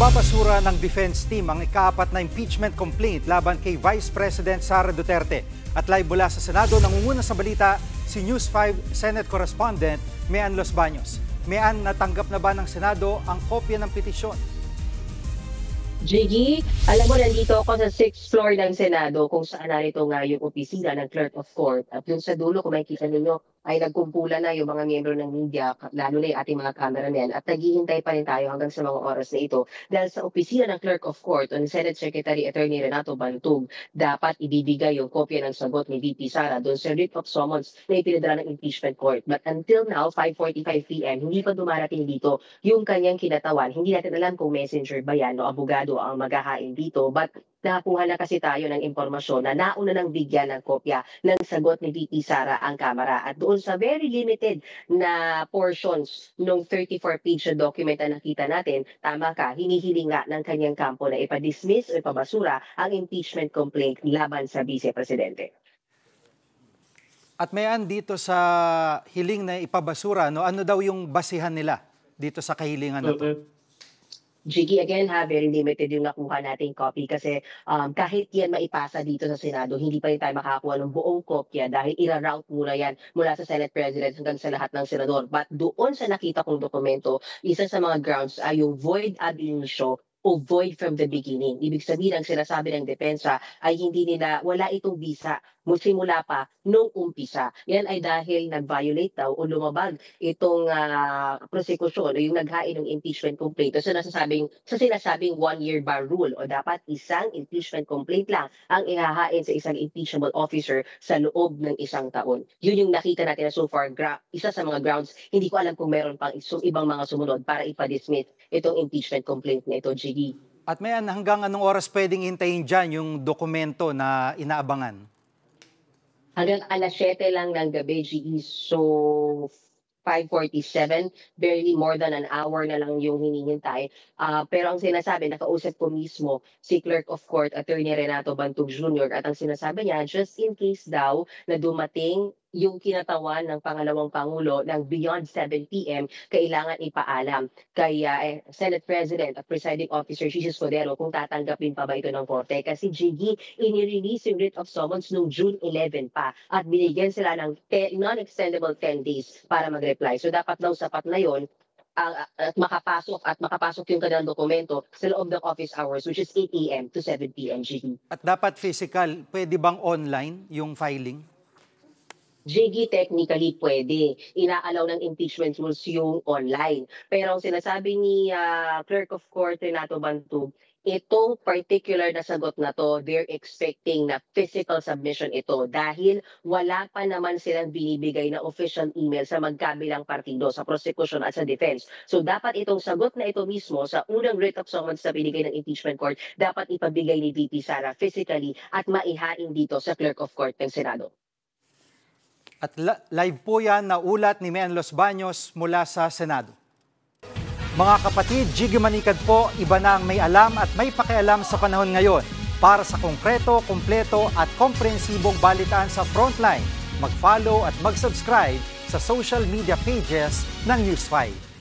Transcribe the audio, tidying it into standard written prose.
Ibabasura ng defense team ang ikaapat na impeachment complaint laban kay Vice President Sara Duterte. At live mula sa Senado, nangunguna sa balita si News 5 Senate Correspondent Mean Los Baños. Mean, natanggap na ba ng Senado ang kopya ng petisyon? Jiggy, alam mo, nandito ako sa 6th floor ng Senado kung saan narito nga yung opisina ng Clerk of Court. At yung sa dulo, kung makikita ninyo, ay nagkumpulan na yung mga miyembro ng media, lalo na yung ating mga cameramen. At naghihintay pa rin tayo hanggang sa mga oras na ito. Dahil sa opisina ng Clerk of Court o ni Senate Secretary Attorney Renato Bantug, dapat ibibigay yung kopya ng sagot ni VP Sara doon sa writ of summons na ipinadala ng impeachment court. But until now, 5:45 p.m., hindi pa dumarating dito yung kanyang kinatawan. Hindi natin alam kung messenger ba yan o abogado ang maghahain dito. But nakakuha na kasi tayo ng impormasyon na nauna nang bigyan ng kopya ng sagot ni VP Sara ang Kamara. At doon sa very limited na portions ng 34-page na document na nakita natin, tama ka, hinihiling nga ng kanyang kampo na ipadismiss o ipabasura ang impeachment complaint laban sa Vice Presidente. At Mean, dito sa hiling na ipabasura, ano daw yung basihan nila dito sa kahilingan na to? Jiggy, again very limited yung nakuha nating copy kasi kahit yan maipasa dito sa Senado, hindi pa rin tayo makakakuha ng buong kopya dahil ira-route muna yan mula sa Senate President hanggang sa lahat ng senador. But doon sa nakita kong dokumento, isa sa mga grounds ay yung void ab initio o void from the beginning. Ibig sabihin, ang sinasabi ng depensa ay wala itong bisa simula pa nung umpisa. Yan ay dahil nag-violate daw o lumabag itong prosecution o yung naghain ng impeachment complaint. So sinasabing one-year bar rule o dapat isang impeachment complaint lang ang ihahain sa isang impeachable officer sa loob ng isang taon. Yun yung nakita natin na so far, isa sa mga grounds. Hindi ko alam kung meron pang ibang mga sumunod para ipadismiss itong impeachment complaint na ito, Jiggy. At Mean, hanggang anong oras pwedeng hintayin dyan yung dokumento na inaabangan? Hanggang alas 7 lang ng gabi, GE. So, 5:47, barely more than an hour na lang yung hinihintay. Pero ang sinasabi, nakausap ko mismo si Clerk of Court, Attorney Renato Bantug Jr. At ang sinasabi niya, just in case daw na dumating yung kinatawan ng pangalawang Pangulo ng beyond 7 p.m., kailangan ipaalam kay Senate President at Presiding Officer Jesus Cordero kung tatanggapin pa ba ito ng Korte. Kasi Jiggy, inirelease yung writ of summons noong June 11 pa at binigyan sila ng non-extendable 10 days para mag-reply. So dapat daw sapat na yon at makapasok yung kanilang dokumento sa loob ng office hours, which is 8 a.m. to 7 p.m. Jiggy. At dapat physical, pwede bang online yung filing? Jiggy, technically pwede. Inaalaw ng impeachment rules yung online. Pero ang sinasabi ni Clerk of Court Renato Bantug, itong particular na sagot na to, they're expecting na physical submission ito dahil wala pa naman silang binibigay na official email sa magkabilang partido, sa prosecution at sa defense. So dapat itong sagot na ito mismo sa unang writ of summons na binigay ng impeachment court, dapat ipabigay ni VP Sara physically at maihain dito sa Clerk of Court ng Senado. At live po yan na ulat ni Mean Los Baños mula sa Senado. Mga kapatid, Jiggy Manikad po, iba na ang may alam at may pakialam sa panahon ngayon. Para sa konkreto, kumpleto at komprehensibong balitaan sa Frontline, mag-follow at mag-subscribe sa social media pages ng News 5.